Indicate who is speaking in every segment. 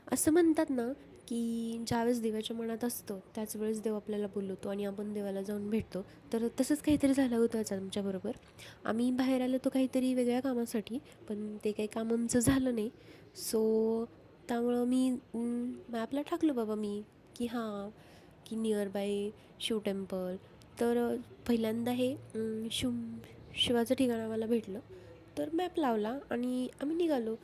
Speaker 1: असं म्हणतात ना, की ज्यावेळेस देवाच्या मनात असतं, त्याच वेळेस देव आपल्याला बोलवतो आणि आपण देवाला जाऊन भेटतो. तर तसंच काहीतरी झालं होतं आज आमच्याबरोबर. आम्ही बाहेर आलो होतो काहीतरी वेगळ्या कामासाठी, पण ते काही काम आमचं झालं नाही. सो त्यामुळं मी मॅपला टाकलं बाबा मी, की हां, की नियर बाय शिव टेम्पल. तर पहिल्यांदा हे शिवाचं ठिकाण आम्हाला भेटलं. तर मॅप लावला आणि आम्ही निघालो.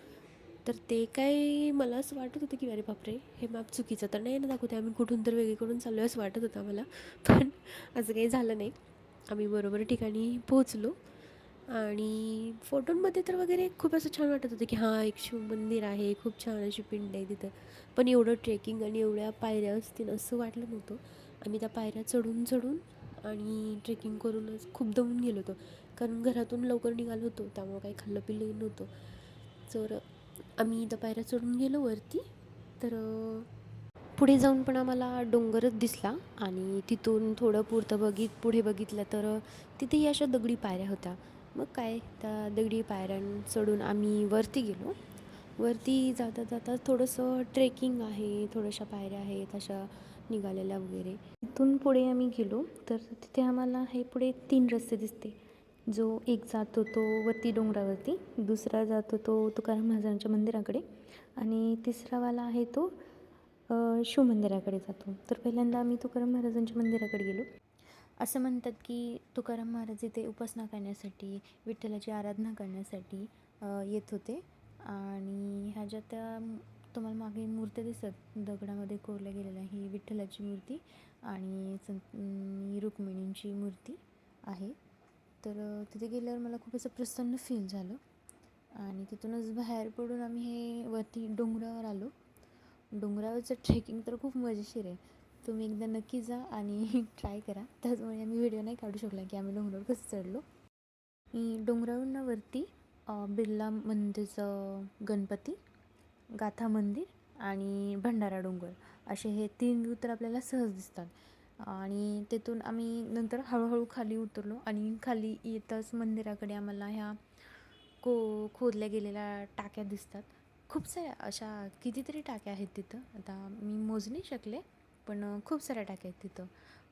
Speaker 1: तर ते काय मला असं वाटत होतं, की अरे बापरे! हे मॅप चुकीचं तर नाही ना दाखवते, आम्ही कुठून तर वेगळीकडून चाललो आहे असं वाटत होतं आम्हाला. पण असं काही झालं नाही. आम्ही बरोबर ठिकाणी पोहोचलो आणि फोटोंमध्ये तर वगैरे खूप असं छान वाटत होतं, की हां, एक शिवमंदिर आहे, खूप छान अशी पिंड आहे तिथं. पण एवढं ट्रेकिंग आणि एवढ्या पायऱ्या असतील असं वाटलं नव्हतं. आम्ही त्या पायऱ्या चढून आणि ट्रेकिंग करूनच खूप दमून गेलो होतो. कारण घरातून लवकर निघालो होतो, त्यामुळं काही खाल्लं-पिल्लंही नव्हतं. तर आम्ही त्या पायऱ्या चढून गेलो वरती. तर पुढे जाऊन पण आम्हाला डोंगरच दिसला आणि तिथून थोडं पुढे बघितलं तर तिथेही अशा दगडी पायऱ्या होत्या. मग काय त्या दगडी पायऱ्यां चढून आम्ही वरती गेलो. वरती जाता जाता थोडंसं ट्रेकिंग आहे, थोड्याशा पायऱ्या आहेत अशा निघालेल्या वगैरे. तिथून पुढे आम्ही गेलो तर तिथे आम्हाला हे पुढे 3 रस्ते दिसते. जो एक जातो तो वरती डोंगरावरती, दुसरा जातो तो तुकाराम महाराजांच्या मंदिराकडे आणि तिसरावाला आहे तो शिवमंदिराकडे जातो. तर पहिल्यांदा आम्ही तुकाराम महाराजांच्या मंदिराकडे गेलो. असं म्हणतात की तुकाराम महाराज इथे उपासना करण्यासाठी, विठ्ठलाची आराधना करण्यासाठी येत होते आणि ह्या ज्या त्या तुम्हाला मागे मूर्त्या दिसत दगडामध्ये कोरल्या गेलेल्या, ही विठ्ठलाची मूर्ती आणि रुक्मिणींची मूर्ती आहे. तर तिथे गेल्यावर मला खूप असं प्रसन्न फील झालं आणि तिथूनच बाहेर पडून आम्ही हे वरती डोंगरावर आलो. डोंगरावरचं ट्रेकिंग तर खूप मजेशीर आहे. तुम्ही एकदा नक्की जा आणि ट्राय करा. त्याचमुळे आम्ही व्हिडिओ नाही काढू शकला की आम्ही डोंगरावर कसं चढलो. आणि डोंगरावरून वरती बिर्ला मंदिरचं गणपती, गाथा मंदिर आणि भंडारा डोंगर असे हे 3 व्यू तर आपल्याला सहज दिसतात. आणि तिथून आम्ही नंतर हळूहळू खाली उतरलो आणि खाली येताच मंदिराकडे आम्हाला ह्या खोदल्या गेलेल्या टाक्या दिसतात. खूप साऱ्या अशा कितीतरी टाक्या आहेत तिथं. आता मी मोजू नाही शकले, पण खूप साऱ्या टाक्या आहेत तिथं.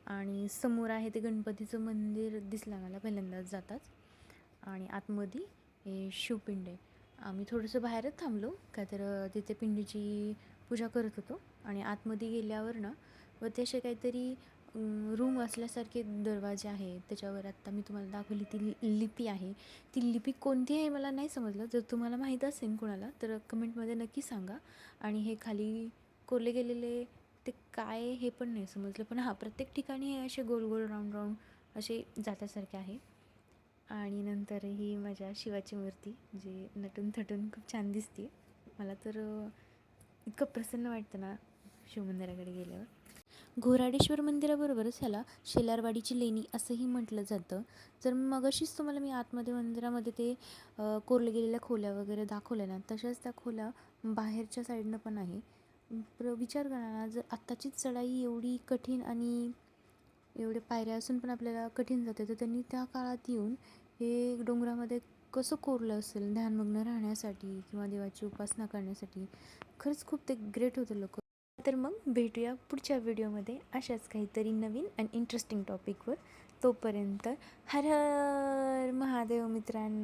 Speaker 1: आणि समोर आहे ते गणपतीचं मंदिर दिसलं मला पहिल्यांदाच जाताच. आणि आतमध्ये हे शिवपिंड आहे. आम्ही थोडंसं बाहेरच थांबलो का तर तिथे पिंडीची पूजा करत होतो आणि आतमध्ये गेल्यावर ना व ते असे काहीतरी रूम असल्यासारखे दरवाजे आहेत. त्याच्यावर आत्ता मी तुम्हाला दाखवली ती लिपी आहे. ती लिपी कोणती आहे मला नाही समजलं. जर तुम्हाला माहीत असेल कोणाला तर कमेंटमध्ये नक्की सांगा. आणि हे खाली कोरले गेलेले ते काय हे पण नाही समजलं. पण हां, प्रत्येक ठिकाणी हे असे गोल गोल राऊंड राऊंड असे जात्यासारखे आहे. आणि नंतर ही माझ्या शिवाची मूर्ती जी नटून थटून खूप छान दिसते. मला तर इतकं प्रसन्न वाटतं ना शिवमंदिराकडे गेल्यावर. घोराडेश्वर मंदिराबरोबरच ह्याला शेलारवाडीची लेणी असंही म्हटलं जातं. जर मगाशीच तुम्हाला मी आतमध्ये मंदिरामध्ये ते कोरले गेलेल्या खोल्या वगैरे दाखवल्या ना, तशाच त्या खोल्या बाहेरच्या साईडनं पण आहे. विचार करा ना, जर आत्ताचीच चढाई एवढी कठीण आणि एवढे पायऱ्या असून पण आपल्याला कठीण जाते, तर त्यांनी त्या काळात येऊन हे डोंगरामध्ये कसं कोरलं असेल ध्यानमग्न राहण्यासाठी किंवा देवाची उपासना करण्यासाठी. खरंच खूप ते ग्रेट होतं लोक. तर मग भेटूया पुढच्या व्हिडिओमध्ये अशाच काहीतरी नवीन आणि इंटरेस्टिंग टॉपिकवर. तोपर्यंत हर हर महादेव मित्रांनो.